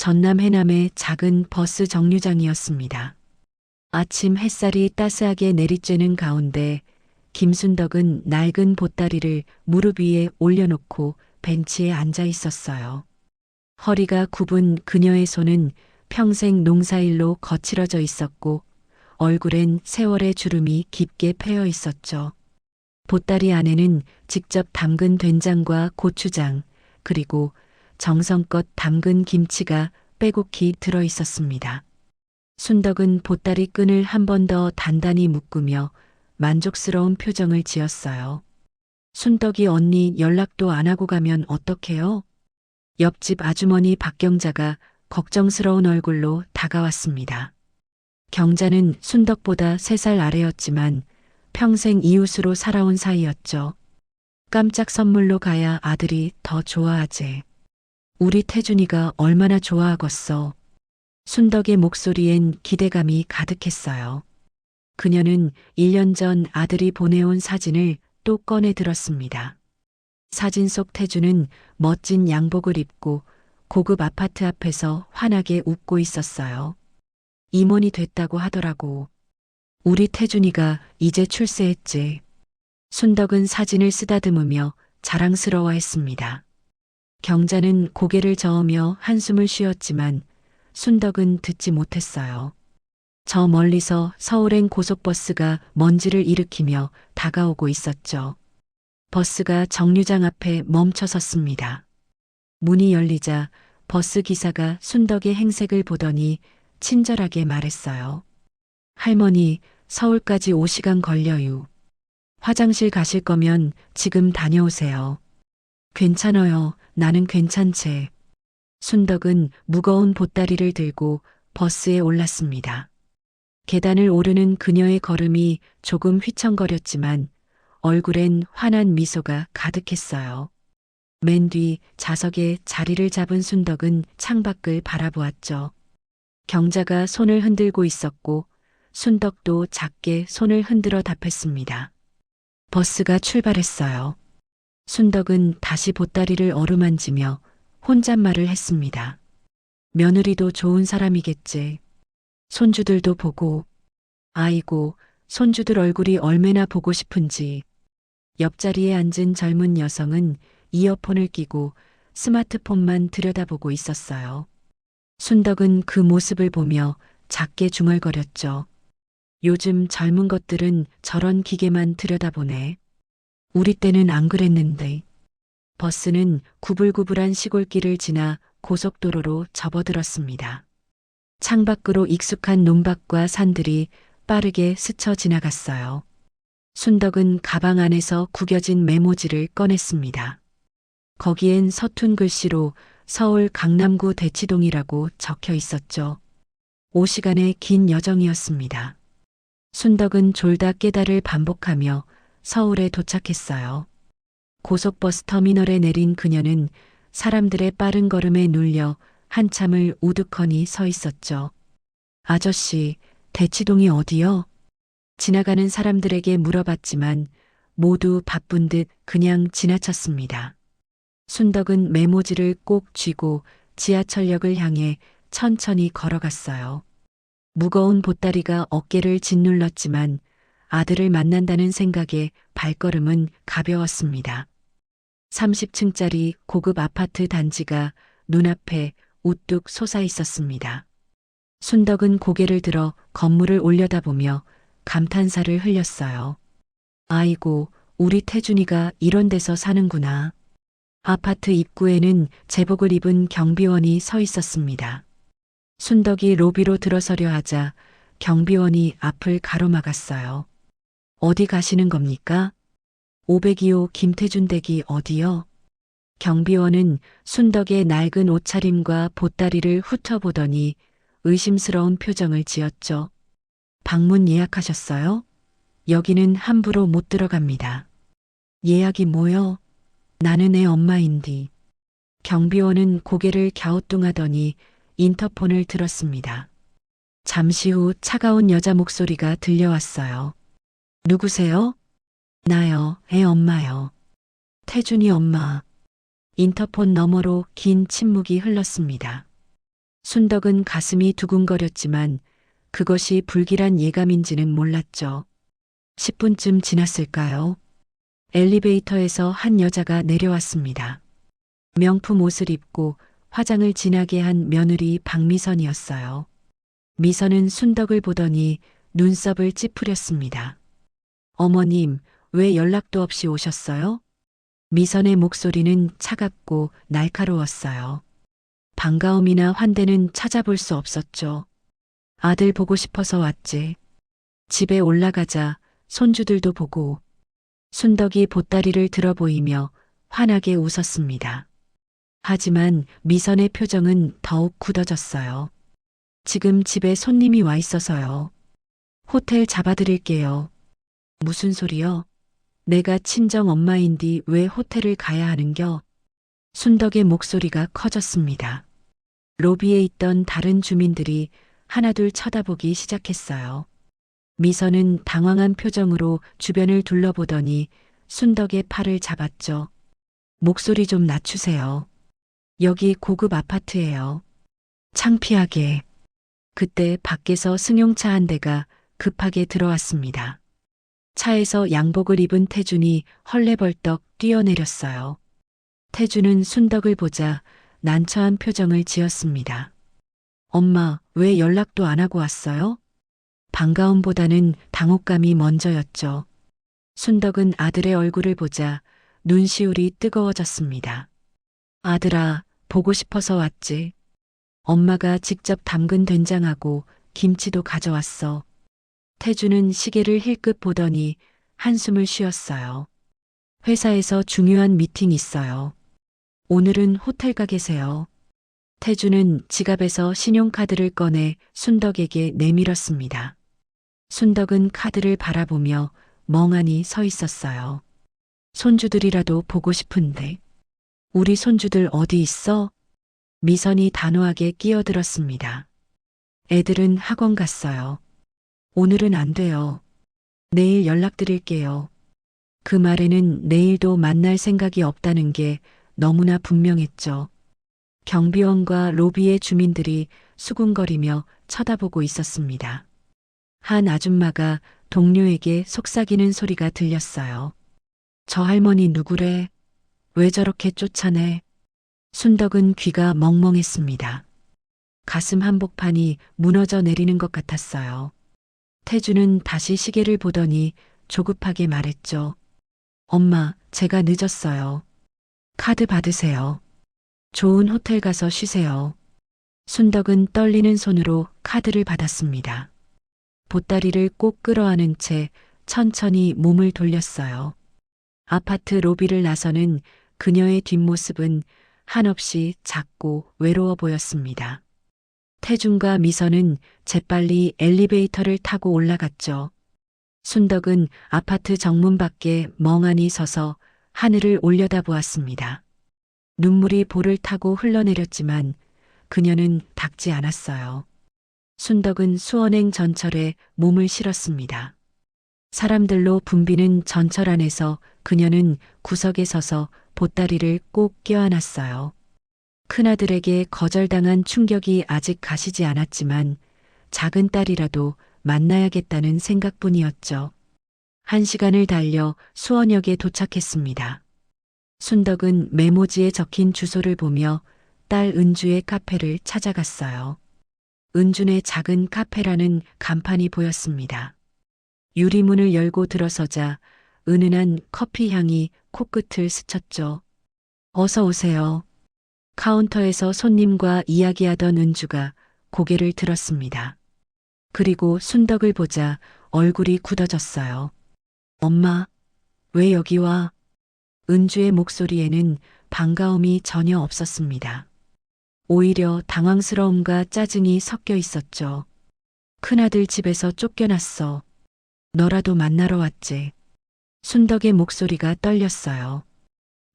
전남 해남의 작은 버스 정류장이었습니다. 아침 햇살이 따스하게 내리쬐는 가운데 김순덕은 낡은 보따리를 무릎 위에 올려놓고 벤치에 앉아 있었어요. 허리가 굽은 그녀의 손은 평생 농사일로 거칠어져 있었고 얼굴엔 세월의 주름이 깊게 패여 있었죠. 보따리 안에는 직접 담근 된장과 고추장, 그리고 정성껏 담근 김치가 빼곡히 들어 있었습니다. 순덕은 보따리 끈을 한 번 더 단단히 묶으며 만족스러운 표정을 지었어요. 순덕이 언니 연락도 안 하고 가면 어떡해요? 옆집 아주머니 박경자가 걱정스러운 얼굴로 다가왔습니다. 경자는 순덕보다 3살 아래였지만 평생 이웃으로 살아온 사이였죠. 깜짝 선물로 가야 아들이 더 좋아하지. 우리 태준이가 얼마나 좋아하겠어. 순덕의 목소리엔 기대감이 가득했어요. 그녀는 1년 전 아들이 보내온 사진을 또 꺼내 들었습니다. 사진 속 태준은 멋진 양복을 입고 고급 아파트 앞에서 환하게 웃고 있었어요. 임원이 됐다고 하더라고. 우리 태준이가 이제 출세했지. 순덕은 사진을 쓰다듬으며 자랑스러워했습니다. 경자는 고개를 저으며 한숨을 쉬었지만 순덕은 듣지 못했어요. 저 멀리서 서울행 고속버스가 먼지를 일으키며 다가오고 있었죠. 버스가 정류장 앞에 멈춰 섰습니다. 문이 열리자 버스 기사가 순덕의 행색을 보더니 친절하게 말했어요. 할머니, 서울까지 5시간 걸려요. 화장실 가실 거면 지금 다녀오세요. 괜찮아요. 나는 괜찮지. 순덕은 무거운 보따리를 들고 버스에 올랐습니다. 계단을 오르는 그녀의 걸음이 조금 휘청거렸지만 얼굴엔 환한 미소가 가득했어요. 맨 뒤 좌석에 자리를 잡은 순덕은 창밖을 바라보았죠. 경자가 손을 흔들고 있었고 순덕도 작게 손을 흔들어 답했습니다. 버스가 출발했어요. 순덕은 다시 보따리를 어루만지며 혼잣말을 했습니다. 며느리도 좋은 사람이겠지. 손주들도 보고. 아이고, 손주들 얼굴이 얼마나 보고 싶은지. 옆자리에 앉은 젊은 여성은 이어폰을 끼고 스마트폰만 들여다보고 있었어요. 순덕은 그 모습을 보며 작게 중얼거렸죠. 요즘 젊은 것들은 저런 기계만 들여다보네. 우리 때는 안 그랬는데. 버스는 구불구불한 시골길을 지나 고속도로로 접어들었습니다. 창밖으로 익숙한 논밭과 산들이 빠르게 스쳐 지나갔어요. 순덕은 가방 안에서 구겨진 메모지를 꺼냈습니다. 거기엔 서툰 글씨로 서울 강남구 대치동이라고 적혀 있었죠. 5시간의 긴 여정이었습니다. 순덕은 졸다 깨다를 반복하며 서울에 도착했어요. 고속버스 터미널에 내린 그녀는 사람들의 빠른 걸음에 눌려 한참을 우두커니 서 있었죠. 아저씨, 대치동이 어디요? 지나가는 사람들에게 물어봤지만 모두 바쁜 듯 그냥 지나쳤습니다. 순덕은 메모지를 꼭 쥐고 지하철역을 향해 천천히 걸어갔어요. 무거운 보따리가 어깨를 짓눌렀지만 아들을 만난다는 생각에 발걸음은 가벼웠습니다. 30층짜리 고급 아파트 단지가 눈앞에 우뚝 솟아 있었습니다. 순덕은 고개를 들어 건물을 올려다보며 감탄사를 흘렸어요. 아이고, 우리 태준이가 이런 데서 사는구나. 아파트 입구에는 제복을 입은 경비원이 서 있었습니다. 순덕이 로비로 들어서려 하자 경비원이 앞을 가로막았어요. 어디 가시는 겁니까? 502호 김태준 댁이 어디요? 경비원은 순덕의 낡은 옷차림과 보따리를 훑어보더니 의심스러운 표정을 지었죠. 방문 예약하셨어요? 여기는 함부로 못 들어갑니다. 예약이 뭐요? 나는 애 엄마인디. 경비원은 고개를 갸우뚱하더니 인터폰을 들었습니다. 잠시 후 차가운 여자 목소리가 들려왔어요. 누구세요? 나요, 애 엄마요. 태준이 엄마. 인터폰 너머로 긴 침묵이 흘렀습니다. 순덕은 가슴이 두근거렸지만 그것이 불길한 예감인지는 몰랐죠. 10분쯤 지났을까요? 엘리베이터에서 한 여자가 내려왔습니다. 명품 옷을 입고 화장을 진하게 한 며느리 박미선이었어요. 미선은 순덕을 보더니 눈썹을 찌푸렸습니다. 어머님, 왜 연락도 없이 오셨어요? 미선의 목소리는 차갑고 날카로웠어요. 반가움이나 환대는 찾아볼 수 없었죠. 아들 보고 싶어서 왔지. 집에 올라가자 손주들도 보고. 순덕이 보따리를 들어 보이며 환하게 웃었습니다. 하지만 미선의 표정은 더욱 굳어졌어요. 지금 집에 손님이 와 있어서요. 호텔 잡아드릴게요. 무슨 소리요? 내가 친정 엄마인디 왜 호텔을 가야 하는겨? 순덕의 목소리가 커졌습니다. 로비에 있던 다른 주민들이 하나둘 쳐다보기 시작했어요. 미선은 당황한 표정으로 주변을 둘러보더니 순덕의 팔을 잡았죠. 목소리 좀 낮추세요. 여기 고급 아파트예요. 창피하게. 그때 밖에서 승용차 한 대가 급하게 들어왔습니다. 차에서 양복을 입은 태준이 헐레벌떡 뛰어내렸어요. 태준은 순덕을 보자 난처한 표정을 지었습니다. 엄마, 왜 연락도 안 하고 왔어요? 반가움보다는 당혹감이 먼저였죠. 순덕은 아들의 얼굴을 보자 눈시울이 뜨거워졌습니다. 아들아, 보고 싶어서 왔지. 엄마가 직접 담근 된장하고 김치도 가져왔어. 태주는 시계를 힐끗 보더니 한숨을 쉬었어요. 회사에서 중요한 미팅 있어요. 오늘은 호텔 가 계세요. 태주는 지갑에서 신용카드를 꺼내 순덕에게 내밀었습니다. 순덕은 카드를 바라보며 멍하니 서 있었어요. 손주들이라도 보고 싶은데. 우리 손주들 어디 있어? 미선이 단호하게 끼어들었습니다. 애들은 학원 갔어요. 오늘은 안 돼요. 내일 연락드릴게요. 그 말에는 내일도 만날 생각이 없다는 게 너무나 분명했죠. 경비원과 로비의 주민들이 수군거리며 쳐다보고 있었습니다. 한 아줌마가 동료에게 속삭이는 소리가 들렸어요. 저 할머니 누구래? 왜 저렇게 쫓아내? 순덕은 귀가 멍멍했습니다. 가슴 한복판이 무너져 내리는 것 같았어요. 태주는 다시 시계를 보더니 조급하게 말했죠. 엄마, 제가 늦었어요. 카드 받으세요. 좋은 호텔 가서 쉬세요. 순덕은 떨리는 손으로 카드를 받았습니다. 보따리를 꼭 끌어안은 채 천천히 몸을 돌렸어요. 아파트 로비를 나서는 그녀의 뒷모습은 한없이 작고 외로워 보였습니다. 태준과 미선은 재빨리 엘리베이터를 타고 올라갔죠. 순덕은 아파트 정문 밖에 멍하니 서서 하늘을 올려다보았습니다. 눈물이 볼을 타고 흘러내렸지만 그녀는 닦지 않았어요. 순덕은 수원행 전철에 몸을 실었습니다. 사람들로 붐비는 전철 안에서 그녀는 구석에 서서 보따리를 꼭 껴안았어요. 큰아들에게 거절당한 충격이 아직 가시지 않았지만 작은 딸이라도 만나야겠다는 생각뿐이었죠. 1시간을 달려 수원역에 도착했습니다. 순덕은 메모지에 적힌 주소를 보며 딸 은주의 카페를 찾아갔어요. 은준의 작은 카페라는 간판이 보였습니다. 유리문을 열고 들어서자 은은한 커피 향이 코끝을 스쳤죠. 어서 오세요. 카운터에서 손님과 이야기하던 은주가 고개를 들었습니다. 그리고 순덕을 보자 얼굴이 굳어졌어요. 엄마, 왜 여기 와? 은주의 목소리에는 반가움이 전혀 없었습니다. 오히려 당황스러움과 짜증이 섞여 있었죠. 큰아들 집에서 쫓겨났어. 너라도 만나러 왔지. 순덕의 목소리가 떨렸어요.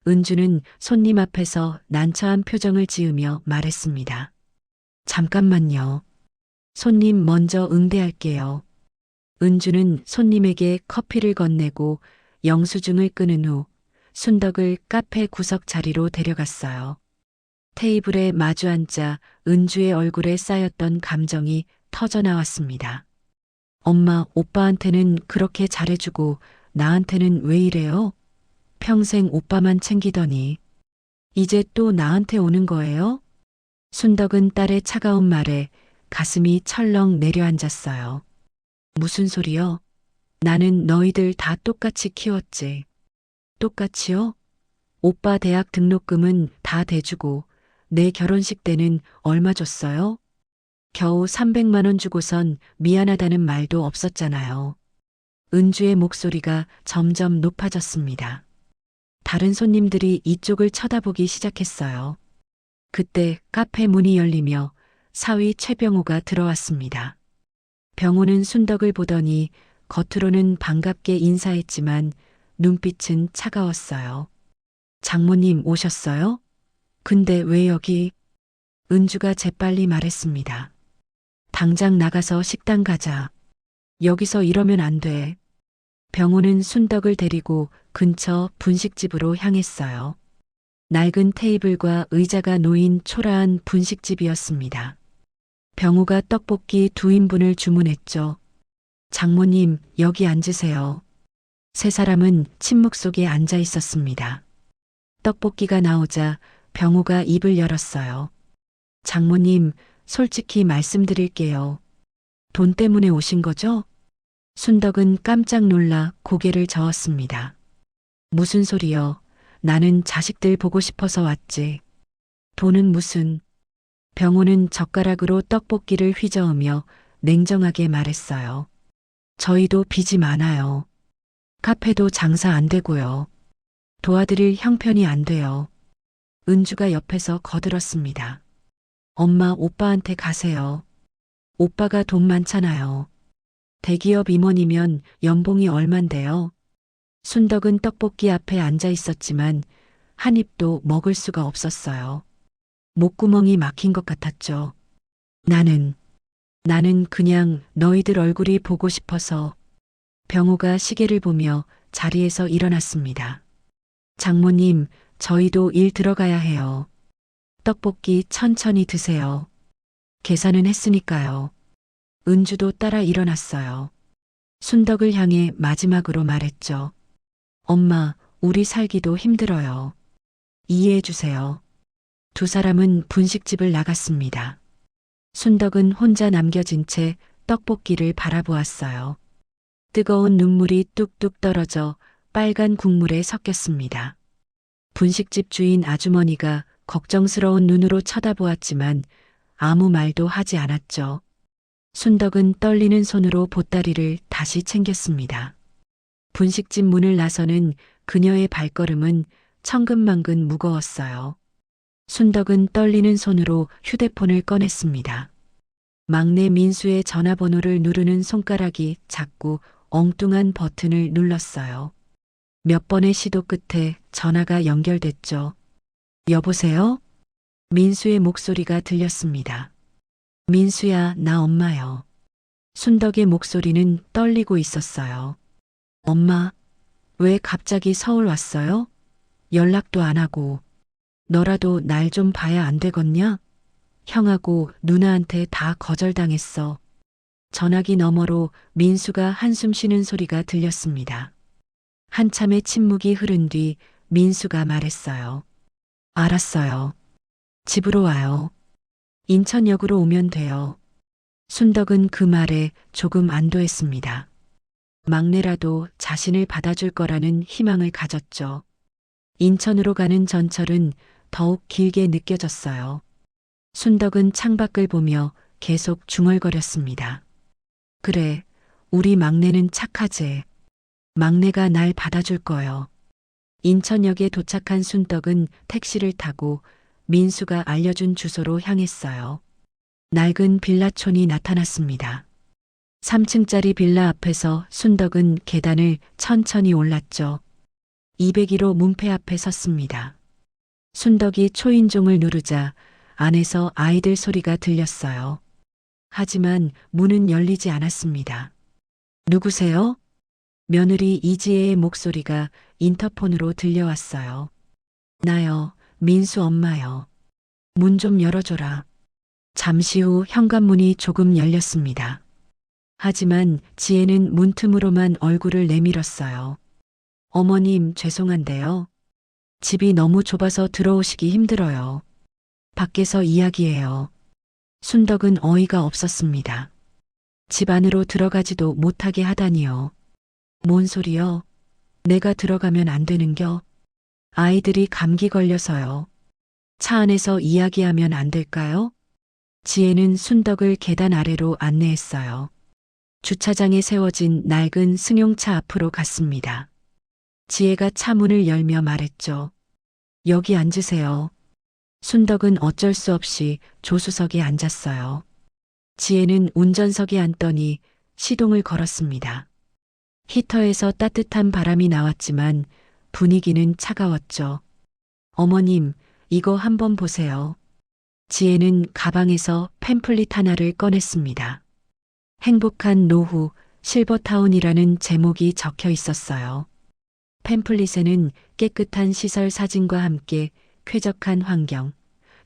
은주는 손님 앞에서 난처한 표정을 지으며 말했습니다. 잠깐만요. 손님 먼저 응대할게요. 은주는 손님에게 커피를 건네고 영수증을 끊은 후 순덕을 카페 구석 자리로 데려갔어요. 테이블에 마주 앉자 은주의 얼굴에 쌓였던 감정이 터져 나왔습니다. 엄마, 오빠한테는 그렇게 잘해주고 나한테는 왜 이래요? 평생 오빠만 챙기더니 이제 또 나한테 오는 거예요? 순덕은 딸의 차가운 말에 가슴이 철렁 내려앉았어요. 무슨 소리요? 나는 너희들 다 똑같이 키웠지. 똑같이요? 오빠 대학 등록금은 다 대주고 내 결혼식 때는 얼마 줬어요? 겨우 300만 원 주고선 미안하다는 말도 없었잖아요. 은주의 목소리가 점점 높아졌습니다. 다른 손님들이 이쪽을 쳐다보기 시작했어요. 그때 카페 문이 열리며 사위 최병호가 들어왔습니다. 병호는 순덕을 보더니 겉으로는 반갑게 인사했지만 눈빛은 차가웠어요. 장모님 오셨어요? 근데 왜 여기? 은주가 재빨리 말했습니다. 당장 나가서 식당 가자. 여기서 이러면 안 돼. 병호는 순덕을 데리고 근처 분식집으로 향했어요. 낡은 테이블과 의자가 놓인 초라한 분식집이었습니다. 병호가 떡볶이 2인분을 주문했죠. 장모님, 여기 앉으세요. 세 사람은 침묵 속에 앉아 있었습니다. 떡볶이가 나오자 병호가 입을 열었어요. 장모님, 솔직히 말씀드릴게요. 돈 때문에 오신 거죠? 순덕은 깜짝 놀라 고개를 저었습니다. 무슨 소리요? 나는 자식들 보고 싶어서 왔지. 돈은 무슨? 병호는 젓가락으로 떡볶이를 휘저으며 냉정하게 말했어요. 저희도 빚이 많아요. 카페도 장사 안 되고요. 도와드릴 형편이 안 돼요. 은주가 옆에서 거들었습니다. 엄마, 오빠한테 가세요. 오빠가 돈 많잖아요. 대기업 임원이면 연봉이 얼만데요. 순덕은 떡볶이 앞에 앉아 있었지만 한 입도 먹을 수가 없었어요. 목구멍이 막힌 것 같았죠. 나는 그냥 너희들 얼굴이 보고 싶어서. 병호가 시계를 보며 자리에서 일어났습니다. 장모님, 저희도 일 들어가야 해요. 떡볶이 천천히 드세요. 계산은 했으니까요. 은주도 따라 일어났어요. 순덕을 향해 마지막으로 말했죠. 엄마, 우리 살기도 힘들어요. 이해해 주세요. 두 사람은 분식집을 나갔습니다. 순덕은 혼자 남겨진 채 떡볶이를 바라보았어요. 뜨거운 눈물이 뚝뚝 떨어져 빨간 국물에 섞였습니다. 분식집 주인 아주머니가 걱정스러운 눈으로 쳐다보았지만 아무 말도 하지 않았죠. 순덕은 떨리는 손으로 보따리를 다시 챙겼습니다. 분식집 문을 나서는 그녀의 발걸음은 천근만근 무거웠어요. 순덕은 떨리는 손으로 휴대폰을 꺼냈습니다. 막내 민수의 전화번호를 누르는 손가락이 자꾸 엉뚱한 버튼을 눌렀어요. 몇 번의 시도 끝에 전화가 연결됐죠. 여보세요? 민수의 목소리가 들렸습니다. 민수야, 나 엄마요. 순덕의 목소리는 떨리고 있었어요. 엄마, 왜 갑자기 서울 왔어요? 연락도 안 하고. 너라도 날 좀 봐야 안 되겠냐? 형하고 누나한테 다 거절당했어. 전화기 너머로 민수가 한숨 쉬는 소리가 들렸습니다. 한참의 침묵이 흐른 뒤 민수가 말했어요. 알았어요. 집으로 와요. 인천역으로 오면 돼요. 순덕은 그 말에 조금 안도했습니다. 막내라도 자신을 받아줄 거라는 희망을 가졌죠. 인천으로 가는 전철은 더욱 길게 느껴졌어요. 순덕은 창밖을 보며 계속 중얼거렸습니다. 그래, 우리 막내는 착하지. 막내가 날 받아줄 거요. 인천역에 도착한 순덕은 택시를 타고 민수가 알려준 주소로 향했어요. 낡은 빌라촌이 나타났습니다. 3층짜리 빌라 앞에서 순덕은 계단을 천천히 올랐죠. 201호 문패 앞에 섰습니다. 순덕이 초인종을 누르자 안에서 아이들 소리가 들렸어요. 하지만 문은 열리지 않았습니다. 누구세요? 며느리 이지혜의 목소리가 인터폰으로 들려왔어요. 나요, 민수 엄마요. 문 좀 열어줘라. 잠시 후 현관문이 조금 열렸습니다. 하지만 지혜는 문틈으로만 얼굴을 내밀었어요. 어머님, 죄송한데요. 집이 너무 좁아서 들어오시기 힘들어요. 밖에서 이야기해요. 순덕은 어이가 없었습니다. 집 안으로 들어가지도 못하게 하다니요. 뭔 소리요? 내가 들어가면 안 되는겨? 아이들이 감기 걸려서요. 차 안에서 이야기하면 안 될까요? 지혜는 순덕을 계단 아래로 안내했어요. 주차장에 세워진 낡은 승용차 앞으로 갔습니다. 지혜가 차 문을 열며 말했죠. 여기 앉으세요. 순덕은 어쩔 수 없이 조수석에 앉았어요. 지혜는 운전석에 앉더니 시동을 걸었습니다. 히터에서 따뜻한 바람이 나왔지만 분위기는 차가웠죠. 어머님, 이거 한번 보세요. 지혜는 가방에서 팸플릿 하나를 꺼냈습니다. 행복한 노후, 실버타운이라는 제목이 적혀 있었어요. 팸플릿에는 깨끗한 시설 사진과 함께 쾌적한 환경,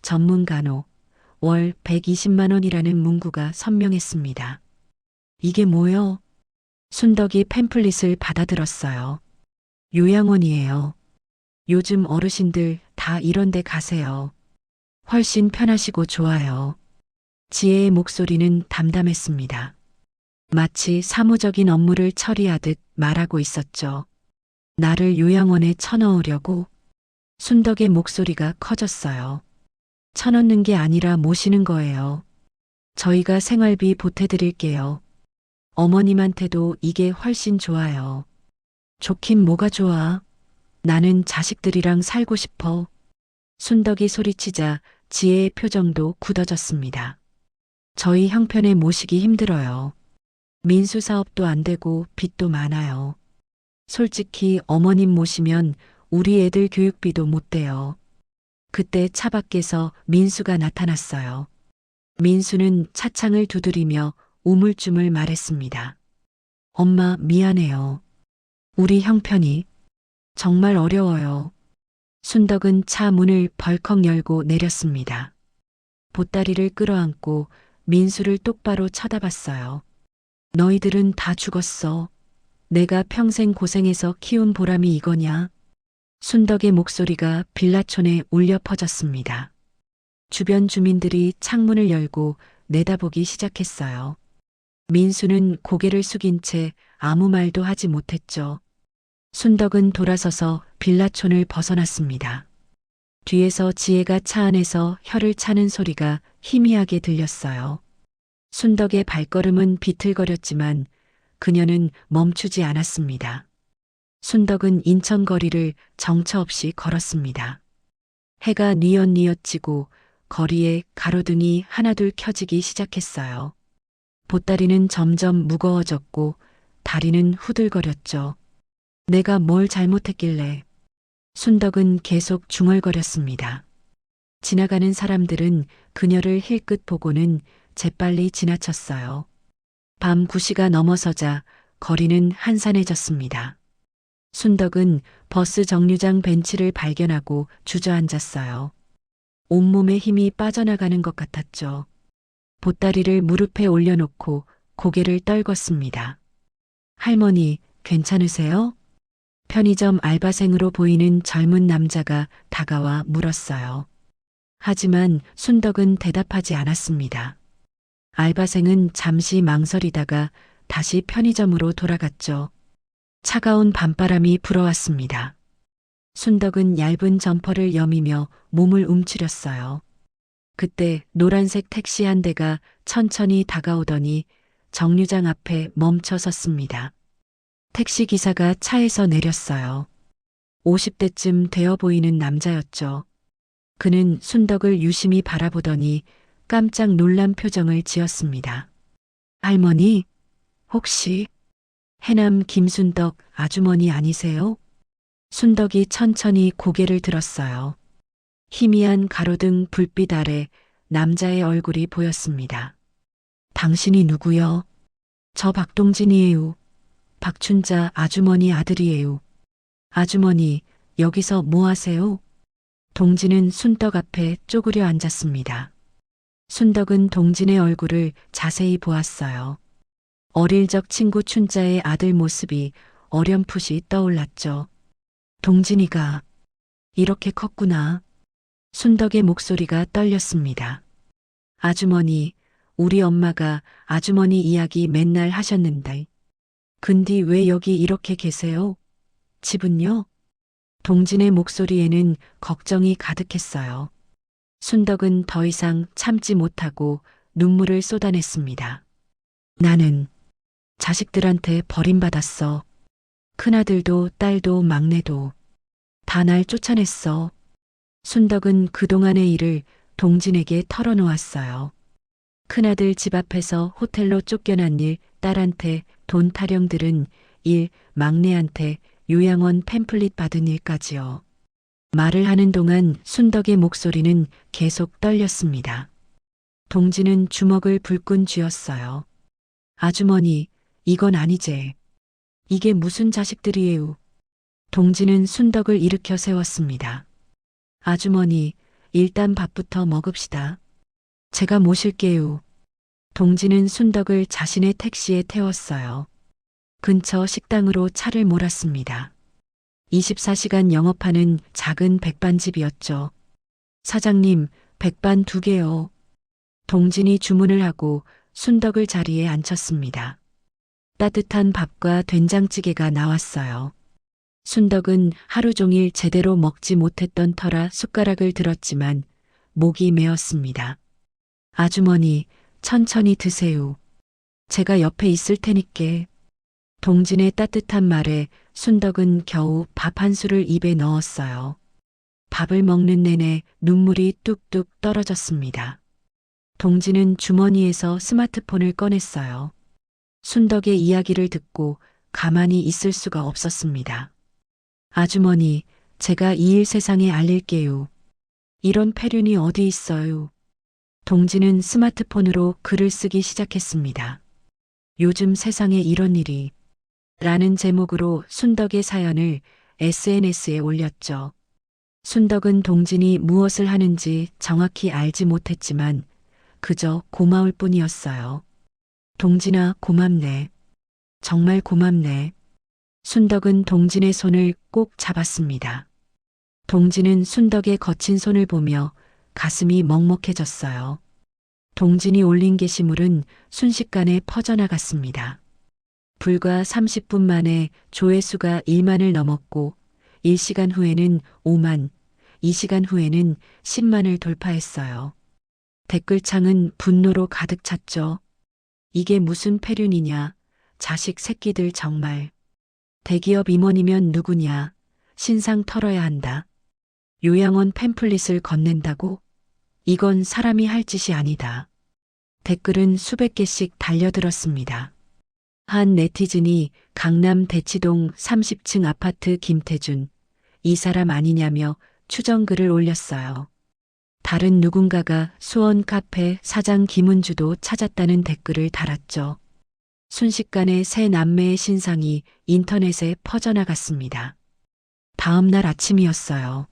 전문 간호, 월 120만 원이라는 문구가 선명했습니다. 이게 뭐요? 순덕이 팸플릿을 받아들었어요. 요양원이에요. 요즘 어르신들 다 이런 데 가세요. 훨씬 편하시고 좋아요. 지혜의 목소리는 담담했습니다. 마치 사무적인 업무를 처리하듯 말하고 있었죠. 나를 요양원에 쳐넣으려고? 순덕의 목소리가 커졌어요. 쳐넣는 게 아니라 모시는 거예요. 저희가 생활비 보태드릴게요. 어머님한테도 이게 훨씬 좋아요. 좋긴 뭐가 좋아. 나는 자식들이랑 살고 싶어. 순덕이 소리치자 지혜의 표정도 굳어졌습니다. 저희 형편에 모시기 힘들어요. 민수 사업도 안 되고 빚도 많아요. 솔직히 어머님 모시면 우리 애들 교육비도 못 돼요. 그때 차 밖에서 민수가 나타났어요. 민수는 차창을 두드리며 우물쭈물 말했습니다. 엄마, 미안해요. 우리 형편이 정말 어려워요. 순덕은 차 문을 벌컥 열고 내렸습니다. 보따리를 끌어안고 민수를 똑바로 쳐다봤어요. 너희들은 다 죽었어. 내가 평생 고생해서 키운 보람이 이거냐? 순덕의 목소리가 빌라촌에 울려 퍼졌습니다. 주변 주민들이 창문을 열고 내다보기 시작했어요. 민수는 고개를 숙인 채 아무 말도 하지 못했죠. 순덕은 돌아서서 빌라촌을 벗어났습니다. 뒤에서 지혜가 차 안에서 혀를 차는 소리가 희미하게 들렸어요. 순덕의 발걸음은 비틀거렸지만 그녀는 멈추지 않았습니다. 순덕은 인천 거리를 정처 없이 걸었습니다. 해가 뉘엿뉘엿 지고 거리에 가로등이 하나둘 켜지기 시작했어요. 보따리는 점점 무거워졌고 다리는 후들거렸죠. 내가 뭘 잘못했길래. 순덕은 계속 중얼거렸습니다. 지나가는 사람들은 그녀를 힐끗 보고는 재빨리 지나쳤어요. 밤 9시가 넘어서자 거리는 한산해졌습니다. 순덕은 버스 정류장 벤치를 발견하고 주저앉았어요. 온몸에 힘이 빠져나가는 것 같았죠. 보따리를 무릎에 올려놓고 고개를 떨궜습니다. 할머니, 괜찮으세요? 편의점 알바생으로 보이는 젊은 남자가 다가와 물었어요. 하지만 순덕은 대답하지 않았습니다. 알바생은 잠시 망설이다가 다시 편의점으로 돌아갔죠. 차가운 밤바람이 불어왔습니다. 순덕은 얇은 점퍼를 여미며 몸을 움츠렸어요. 그때 노란색 택시 한 대가 천천히 다가오더니 정류장 앞에 멈춰 섰습니다. 택시 기사가 차에서 내렸어요. 50대쯤 되어 보이는 남자였죠. 그는 순덕을 유심히 바라보더니 깜짝 놀란 표정을 지었습니다. 할머니, 혹시 해남 김순덕 아주머니 아니세요? 순덕이 천천히 고개를 들었어요. 희미한 가로등 불빛 아래 남자의 얼굴이 보였습니다. 당신이 누구요? 저 박동진이에요. 박춘자 아주머니 아들이에요. 아주머니, 여기서 뭐 하세요? 동진은 순덕 앞에 쪼그려 앉았습니다. 순덕은 동진의 얼굴을 자세히 보았어요. 어릴 적 친구 춘자의 아들 모습이 어렴풋이 떠올랐죠. 동진이가 이렇게 컸구나. 순덕의 목소리가 떨렸습니다. 아주머니, 우리 엄마가 아주머니 이야기 맨날 하셨는데. 근데 왜 여기 이렇게 계세요? 집은요? 동진의 목소리에는 걱정이 가득했어요. 순덕은 더 이상 참지 못하고 눈물을 쏟아냈습니다. 나는 자식들한테 버림받았어. 큰아들도 딸도 막내도 다 날 쫓아냈어. 순덕은 그동안의 일을 동진에게 털어놓았어요. 큰아들 집 앞에서 호텔로 쫓겨난 일, 딸한테 돈 타령 들은 일, 막내한테 요양원 팸플릿 받은 일까지요. 말을 하는 동안 순덕의 목소리는 계속 떨렸습니다. 동진은 주먹을 불끈 쥐었어요. 아주머니, 이건 아니제. 이게 무슨 자식들이에요. 동진은 순덕을 일으켜 세웠습니다. 아주머니, 일단 밥부터 먹읍시다. 제가 모실게요. 동진은 순덕을 자신의 택시에 태웠어요. 근처 식당으로 차를 몰았습니다. 24시간 영업하는 작은 백반집이었죠. 사장님, 백반 2개요. 동진이 주문을 하고 순덕을 자리에 앉혔습니다. 따뜻한 밥과 된장찌개가 나왔어요. 순덕은 하루 종일 제대로 먹지 못했던 터라 숟가락을 들었지만 목이 메었습니다. 아주머니, 천천히 드세요. 제가 옆에 있을 테니께. 동진의 따뜻한 말에 순덕은 겨우 밥 한 술을 입에 넣었어요. 밥을 먹는 내내 눈물이 뚝뚝 떨어졌습니다. 동진은 주머니에서 스마트폰을 꺼냈어요. 순덕의 이야기를 듣고 가만히 있을 수가 없었습니다. 아주머니, 제가 이 일 세상에 알릴게요. 이런 폐륜이 어디 있어요. 동진은 스마트폰으로 글을 쓰기 시작했습니다. 요즘 세상에 이런 일이 라는 제목으로 순덕의 사연을 SNS에 올렸죠. 순덕은 동진이 무엇을 하는지 정확히 알지 못했지만 그저 고마울 뿐이었어요. 동진아, 고맙네. 정말 고맙네. 순덕은 동진의 손을 꼭 잡았습니다. 동진은 순덕의 거친 손을 보며 가슴이 먹먹해졌어요. 동진이 올린 게시물은 순식간에 퍼져나갔습니다. 불과 30분 만에 조회수가 1만을 넘었고 1시간 후에는 5만, 2시간 후에는 10만을 돌파했어요. 댓글창은 분노로 가득 찼죠. 이게 무슨 폐륜이냐. 자식 새끼들 정말. 대기업 임원이면 누구냐. 신상 털어야 한다. 요양원 팸플릿을 건넨다고? 이건 사람이 할 짓이 아니다. 댓글은 수백 개씩 달려들었습니다. 한 네티즌이 강남 대치동 30층 아파트 김태준, 이 사람 아니냐며 추정글을 올렸어요. 다른 누군가가 수원 카페 사장 김은주도 찾았다는 댓글을 달았죠. 순식간에 세 남매의 신상이 인터넷에 퍼져나갔습니다. 다음 날 아침이었어요.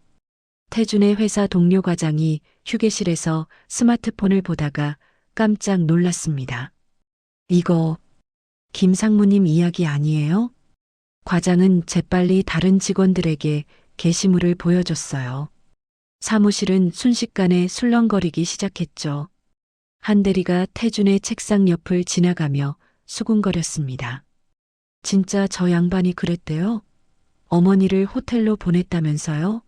태준의 회사 동료 과장이 휴게실에서 스마트폰을 보다가 깜짝 놀랐습니다. 이거 김상무님 이야기 아니에요? 과장은 재빨리 다른 직원들에게 게시물을 보여줬어요. 사무실은 순식간에 술렁거리기 시작했죠. 한 대리가 태준의 책상 옆을 지나가며 수군거렸습니다. 진짜 저 양반이 그랬대요? 어머니를 호텔로 보냈다면서요?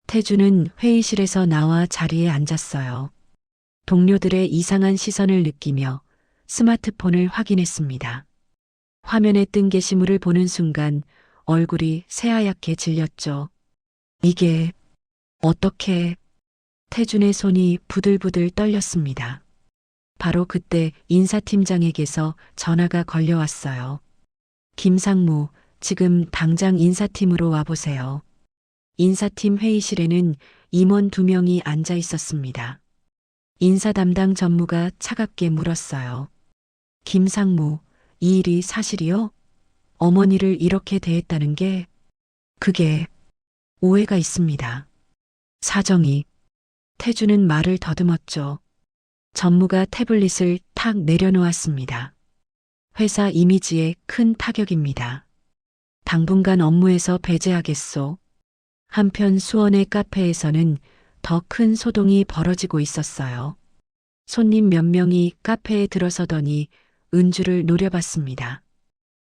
태준은 회의실에서 나와 자리에 앉았어요. 동료들의 이상한 시선을 느끼며 스마트폰을 확인했습니다. 화면에 뜬 게시물을 보는 순간 얼굴이 새하얗게 질렸죠. 이게 어떻게... 태준의 손이 부들부들 떨렸습니다. 바로 그때 인사팀장에게서 전화가 걸려왔어요. 김상무, 지금 당장 인사팀으로 와보세요. 인사팀 회의실에는 임원 2명이 앉아 있었습니다. 인사 담당 전무가 차갑게 물었어요. 김상무, 이 일이 사실이요? 어머니를 이렇게 대했다는 게... 그게 오해가 있습니다. 사정이. 태주는 말을 더듬었죠. 전무가 태블릿을 탁 내려놓았습니다. 회사 이미지에 큰 타격입니다. 당분간 업무에서 배제하겠소. 한편 수원의 카페에서는 더 큰 소동이 벌어지고 있었어요. 손님 몇 명이 카페에 들어서더니 은주를 노려봤습니다.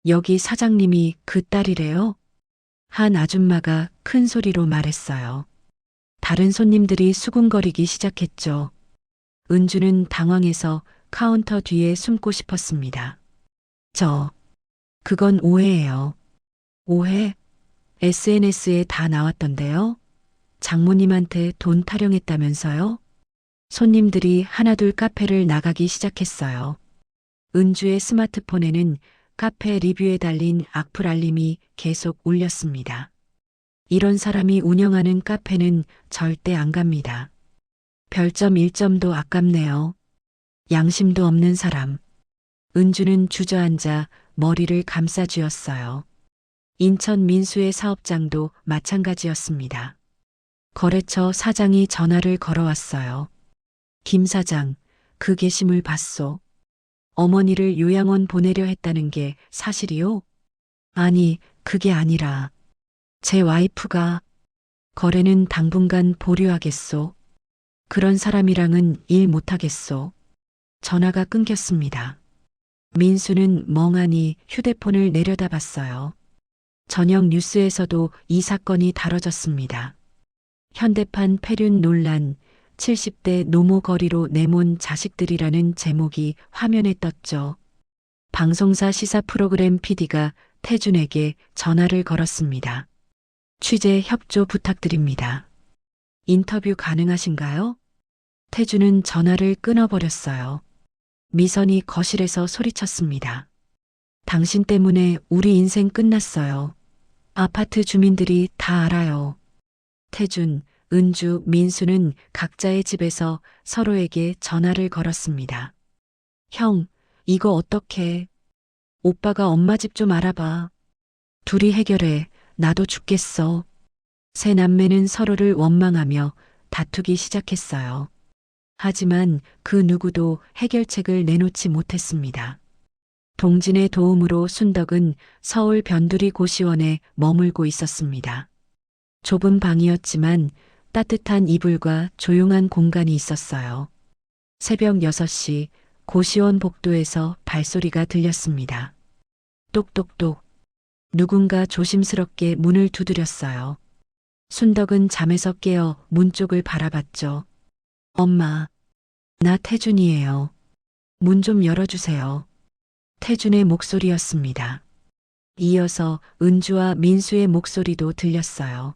여기 사장님이 그 딸이래요? 한 아줌마가 큰 소리로 말했어요. 다른 손님들이 수군거리기 시작했죠. 은주는 당황해서 카운터 뒤에 숨고 싶었습니다. 그건 오해예요. 오해? SNS에 다 나왔던데요? 장모님한테 돈 타령했다면서요? 손님들이 하나둘 카페를 나가기 시작했어요. 은주의 스마트폰에는 카페 리뷰에 달린 악플 알림이 계속 울렸습니다. 이런 사람이 운영하는 카페는 절대 안 갑니다. 별점 1점도 아깝네요. 양심도 없는 사람. 은주는 주저앉아 머리를 감싸쥐었어요. 인천 민수의 사업장도 마찬가지였습니다. 거래처 사장이 전화를 걸어왔어요. 김 사장, 그 게시물 봤소? 어머니를 요양원 보내려 했다는 게 사실이요? 아니, 그게 아니라 제 와이프가 거래는 당분간 보류하겠소. 그런 사람이랑은 일 못하겠소. 전화가 끊겼습니다. 민수는 멍하니 휴대폰을 내려다봤어요. 저녁 뉴스에서도 이 사건이 다뤄졌습니다. 현대판 폐륜 논란, 70대 노모 거리로 내몬 자식들이라는 제목이 화면에 떴죠. 방송사 시사 프로그램 PD가 태준에게 전화를 걸었습니다. 취재 협조 부탁드립니다. 인터뷰 가능하신가요? 태준은 전화를 끊어버렸어요. 미선이 거실에서 소리쳤습니다. 당신 때문에 우리 인생 끝났어요. 아파트 주민들이 다 알아요. 태준, 은주, 민수는 각자의 집에서 서로에게 전화를 걸었습니다. 형, 이거 어떡해. 오빠가 엄마 집 좀 알아봐. 둘이 해결해. 나도 죽겠어. 세 남매는 서로를 원망하며 다투기 시작했어요. 하지만 그 누구도 해결책을 내놓지 못했습니다. 동진의 도움으로 순덕은 서울 변두리 고시원에 머물고 있었습니다. 좁은 방이었지만 따뜻한 이불과 조용한 공간이 있었어요. 새벽 6시 고시원 복도에서 발소리가 들렸습니다. 똑똑똑. 누군가 조심스럽게 문을 두드렸어요. 순덕은 잠에서 깨어 문 쪽을 바라봤죠. 엄마, 나 태준이에요. 문 좀 열어주세요. 태준의 목소리였습니다. 이어서 은주와 민수의 목소리도 들렸어요.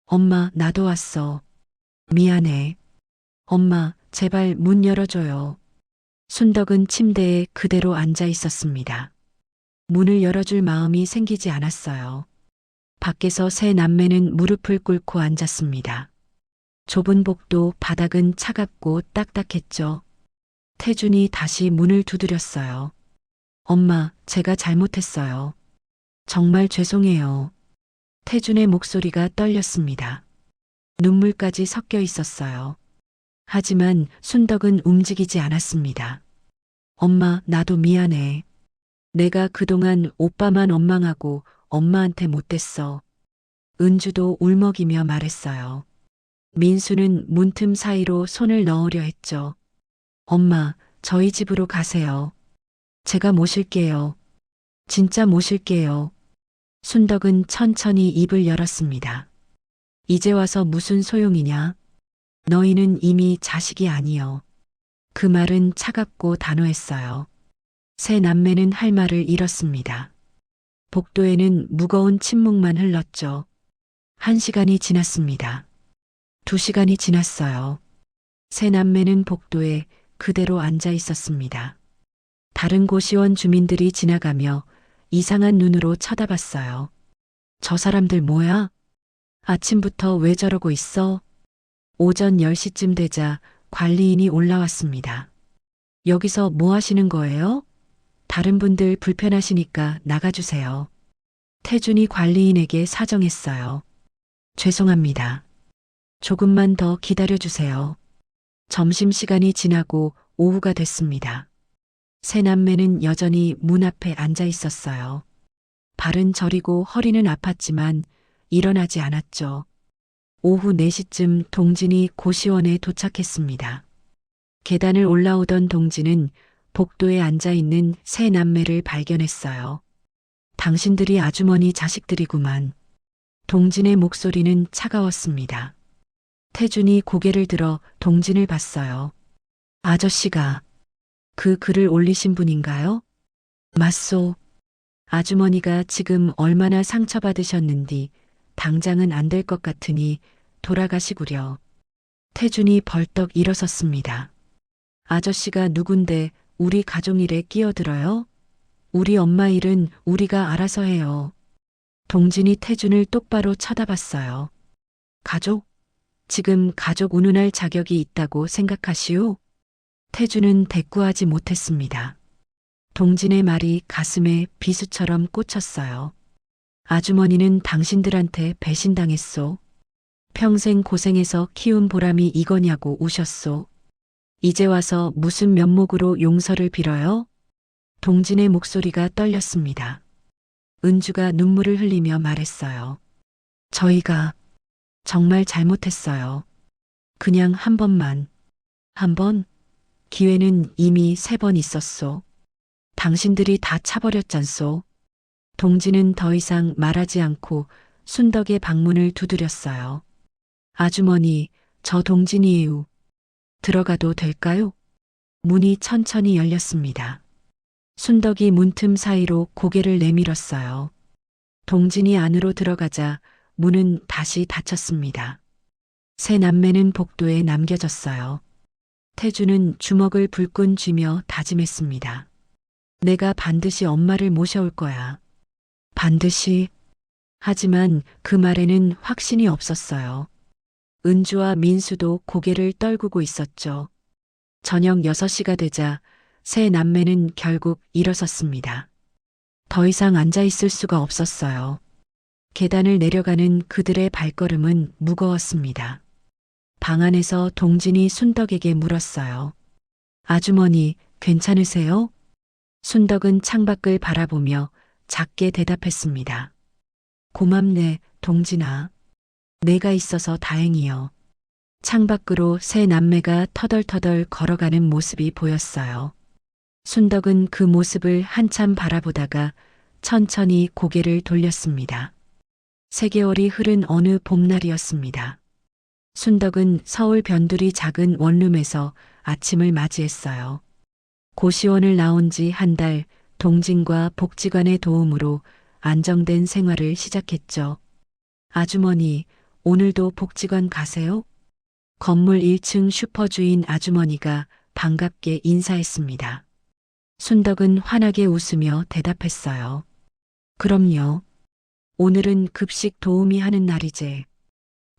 엄마, 나도 왔어. 미안해. 엄마, 제발 문 열어줘요. 순덕은 침대에 그대로 앉아 있었습니다. 문을 열어줄 마음이 생기지 않았어요. 밖에서 세 남매는 무릎을 꿇고 앉았습니다. 좁은 복도 바닥은 차갑고 딱딱했죠. 태준이 다시 문을 두드렸어요. 엄마, 제가 잘못했어요. 정말 죄송해요. 태준의 목소리가 떨렸습니다. 눈물까지 섞여 있었어요. 하지만 순덕은 움직이지 않았습니다. 엄마, 나도 미안해. 내가 그동안 오빠만 원망하고 엄마한테 못됐어. 은주도 울먹이며 말했어요. 민수는 문틈 사이로 손을 넣으려 했죠. 엄마, 저희 집으로 가세요. 제가 모실게요. 진짜 모실게요. 순덕은 천천히 입을 열었습니다. 이제 와서 무슨 소용이냐? 너희는 이미 자식이 아니여. 그 말은 차갑고 단호했어요. 세 남매는 할 말을 잃었습니다. 복도에는 무거운 침묵만 흘렀죠. 1시간이 지났습니다. 2시간이 지났어요. 세 남매는 복도에 그대로 앉아 있었습니다. 다른 고시원 주민들이 지나가며 이상한 눈으로 쳐다봤어요. 저 사람들 뭐야? 아침부터 왜 저러고 있어? 오전 10시쯤 되자 관리인이 올라왔습니다. 여기서 뭐 하시는 거예요? 다른 분들 불편하시니까 나가주세요. 태준이 관리인에게 사정했어요. 죄송합니다. 조금만 더 기다려주세요. 점심시간이 지나고 오후가 됐습니다. 새 남매는 여전히 문 앞에 앉아 있었어요. 발은 저리고 허리는 아팠지만 일어나지 않았죠. 오후 4시쯤 동진이 고시원에 도착했습니다. 계단을 올라오던 동진은 복도에 앉아 있는 새 남매를 발견했어요. 당신들이 아주머니 자식들이구만. 동진의 목소리는 차가웠습니다. 태준이 고개를 들어 동진을 봤어요. 아저씨가 그 글을 올리신 분인가요? 맞소. 아주머니가 지금 얼마나 상처받으셨는디 당장은 안 될 것 같으니 돌아가시구려. 태준이 벌떡 일어섰습니다. 아저씨가 누군데 우리 가족 일에 끼어들어요? 우리 엄마 일은 우리가 알아서 해요. 동진이 태준을 똑바로 쳐다봤어요. 가족? 지금 가족 운운할 자격이 있다고 생각하시오? 태준은 대꾸하지 못했습니다. 동진의 말이 가슴에 비수처럼 꽂혔어요. 아주머니는 당신들한테 배신당했소. 평생 고생해서 키운 보람이 이거냐고 우셨소. 이제 와서 무슨 면목으로 용서를 빌어요? 동진의 목소리가 떨렸습니다. 은주가 눈물을 흘리며 말했어요. 저희가 정말 잘못했어요. 그냥 한 번만. 한 번? 기회는 이미 3번 있었소. 당신들이 다 차버렸잖소. 동진은 더 이상 말하지 않고 순덕의 방문을 두드렸어요. 아주머니, 저 동진이에요. 들어가도 될까요? 문이 천천히 열렸습니다. 순덕이 문틈 사이로 고개를 내밀었어요. 동진이 안으로 들어가자 문은 다시 닫혔습니다. 새 남매는 복도에 남겨졌어요. 태주는 주먹을 불끈 쥐며 다짐했습니다. 내가 반드시 엄마를 모셔올 거야. 반드시. 하지만 그 말에는 확신이 없었어요. 은주와 민수도 고개를 떨구고 있었죠. 저녁 6시가 되자 새 남매는 결국 일어섰습니다. 더 이상 앉아 있을 수가 없었어요. 계단을 내려가는 그들의 발걸음은 무거웠습니다. 방 안에서 동진이 순덕에게 물었어요. 아주머니, 괜찮으세요? 순덕은 창밖을 바라보며 작게 대답했습니다. 고맙네, 동진아. 내가 있어서 다행이요. 창밖으로 새 남매가 터덜터덜 걸어가는 모습이 보였어요. 순덕은 그 모습을 한참 바라보다가 천천히 고개를 돌렸습니다. 3개월이 흐른 어느 봄날이었습니다. 순덕은 서울 변두리 작은 원룸에서 아침을 맞이했어요. 고시원을 나온 지 한 달 동진과 복지관의 도움으로 안정된 생활을 시작했죠. 아주머니, 오늘도 복지관 가세요? 건물 1층 슈퍼주인 아주머니가 반갑게 인사했습니다. 순덕은 환하게 웃으며 대답했어요. 그럼요. 오늘은 급식 도우미 하는 날이제.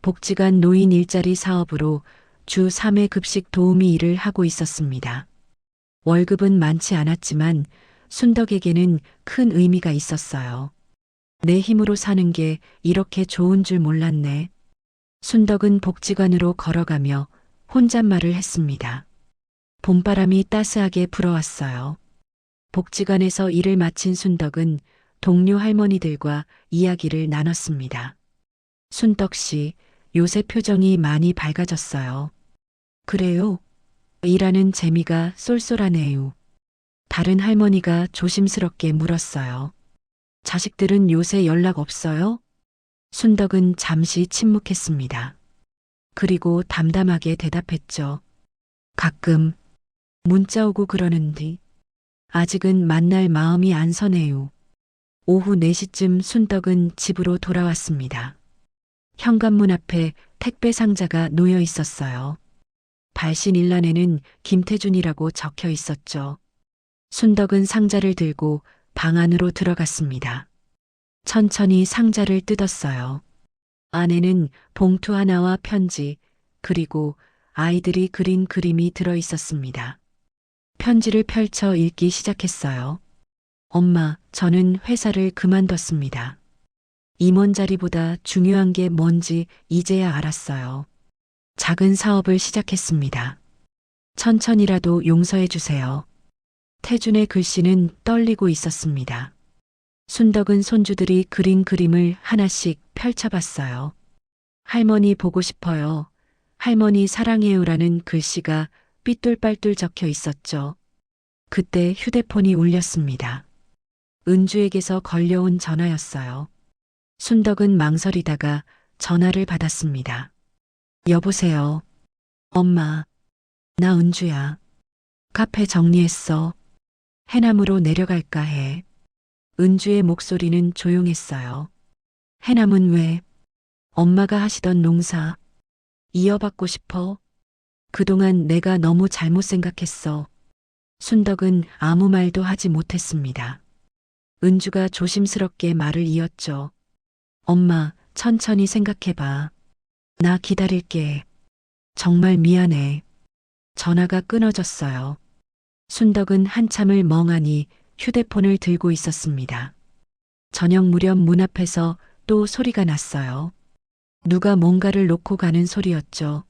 복지관 노인 일자리 사업으로 주 3회 급식 도우미 일을 하고 있었습니다. 월급은 많지 않았지만 순덕에게는 큰 의미가 있었어요. 내 힘으로 사는 게 이렇게 좋은 줄 몰랐네. 순덕은 복지관으로 걸어가며 혼잣말을 했습니다. 봄바람이 따스하게 불어왔어요. 복지관에서 일을 마친 순덕은 동료 할머니들과 이야기를 나눴습니다. 순덕 씨, 요새 표정이 많이 밝아졌어요. 그래요? 일하는 재미가 쏠쏠하네요. 다른 할머니가 조심스럽게 물었어요. 자식들은 요새 연락 없어요? 순덕은 잠시 침묵했습니다. 그리고 담담하게 대답했죠. 가끔 문자 오고 그러는데 아직은 만날 마음이 안 서네요. 오후 4시쯤 순덕은 집으로 돌아왔습니다. 현관문 앞에 택배 상자가 놓여 있었어요. 발신 일란에는 김태준이라고 적혀 있었죠. 순덕은 상자를 들고 방 안으로 들어갔습니다. 천천히 상자를 뜯었어요. 안에는 봉투 하나와 편지, 그리고 아이들이 그린 그림이 들어 있었습니다. 편지를 펼쳐 읽기 시작했어요. 엄마, 저는 회사를 그만뒀습니다. 임원 자리보다 중요한 게 뭔지 이제야 알았어요. 작은 사업을 시작했습니다. 천천히라도 용서해 주세요. 태준의 글씨는 떨리고 있었습니다. 순덕은 손주들이 그린 그림을 하나씩 펼쳐봤어요. 할머니 보고 싶어요. 할머니 사랑해요라는 글씨가 삐뚤빨뚤 적혀 있었죠. 그때 휴대폰이 울렸습니다. 은주에게서 걸려온 전화였어요. 순덕은 망설이다가 전화를 받았습니다. 여보세요. 엄마, 나 은주야. 카페 정리했어. 해남으로 내려갈까 해. 은주의 목소리는 조용했어요. 해남은 왜? 엄마가 하시던 농사 이어받고 싶어? 그동안 내가 너무 잘못 생각했어. 순덕은 아무 말도 하지 못했습니다. 은주가 조심스럽게 말을 이었죠. 엄마, 천천히 생각해봐. 나 기다릴게. 정말 미안해. 전화가 끊어졌어요. 순덕은 한참을 멍하니 휴대폰을 들고 있었습니다. 저녁 무렵 문 앞에서 또 소리가 났어요. 누가 뭔가를 놓고 가는 소리였죠.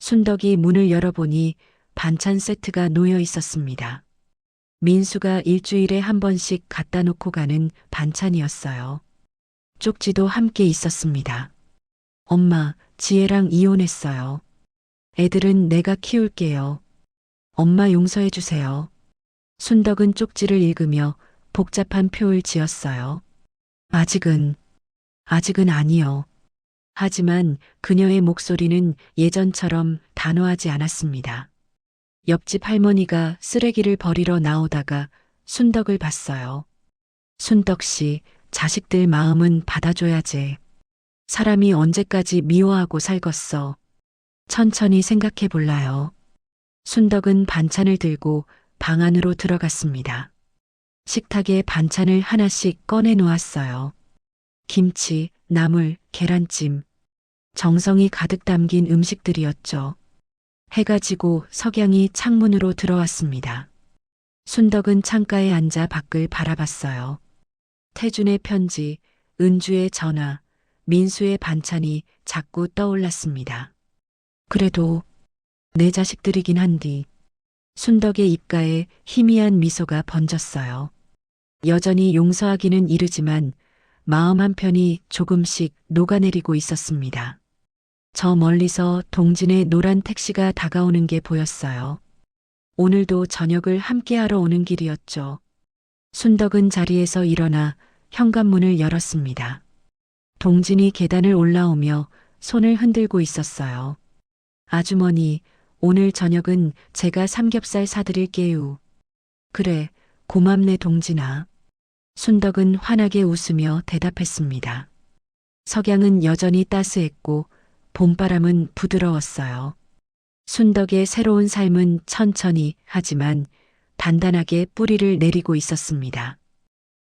순덕이 문을 열어보니 반찬 세트가 놓여 있었습니다. 민수가 일주일에 한 번씩 갖다 놓고 가는 반찬이었어요. 쪽지도 함께 있었습니다. 엄마, 지혜랑 이혼했어요. 애들은 내가 키울게요. 엄마 용서해 주세요. 순덕은 쪽지를 읽으며 복잡한 표를 지었어요. 아직은 아니요. 하지만 그녀의 목소리는 예전처럼 단호하지 않았습니다. 옆집 할머니가 쓰레기를 버리러 나오다가 순덕을 봤어요. 순덕 씨, 자식들 마음은 받아줘야지. 사람이 언제까지 미워하고 살겠어. 천천히 생각해 볼라요. 순덕은 반찬을 들고 방 안으로 들어갔습니다. 식탁에 반찬을 하나씩 꺼내 놓았어요. 김치, 나물, 계란찜. 정성이 가득 담긴 음식들이었죠. 해가 지고 석양이 창문으로 들어왔습니다. 순덕은 창가에 앉아 밖을 바라봤어요. 태준의 편지, 은주의 전화, 민수의 반찬이 자꾸 떠올랐습니다. 그래도 내 자식들이긴 한디. 순덕의 입가에 희미한 미소가 번졌어요. 여전히 용서하기는 이르지만 마음 한편이 조금씩 녹아내리고 있었습니다. 저 멀리서 동진의 노란 택시가 다가오는 게 보였어요. 오늘도 저녁을 함께하러 오는 길이었죠. 순덕은 자리에서 일어나 현관문을 열었습니다. 동진이 계단을 올라오며 손을 흔들고 있었어요. 아주머니, 오늘 저녁은 제가 삼겹살 사드릴게요. 그래, 고맙네 동진아. 순덕은 환하게 웃으며 대답했습니다. 석양은 여전히 따스했고 봄바람은 부드러웠어요. 순덕의 새로운 삶은 천천히 하지만 단단하게 뿌리를 내리고 있었습니다.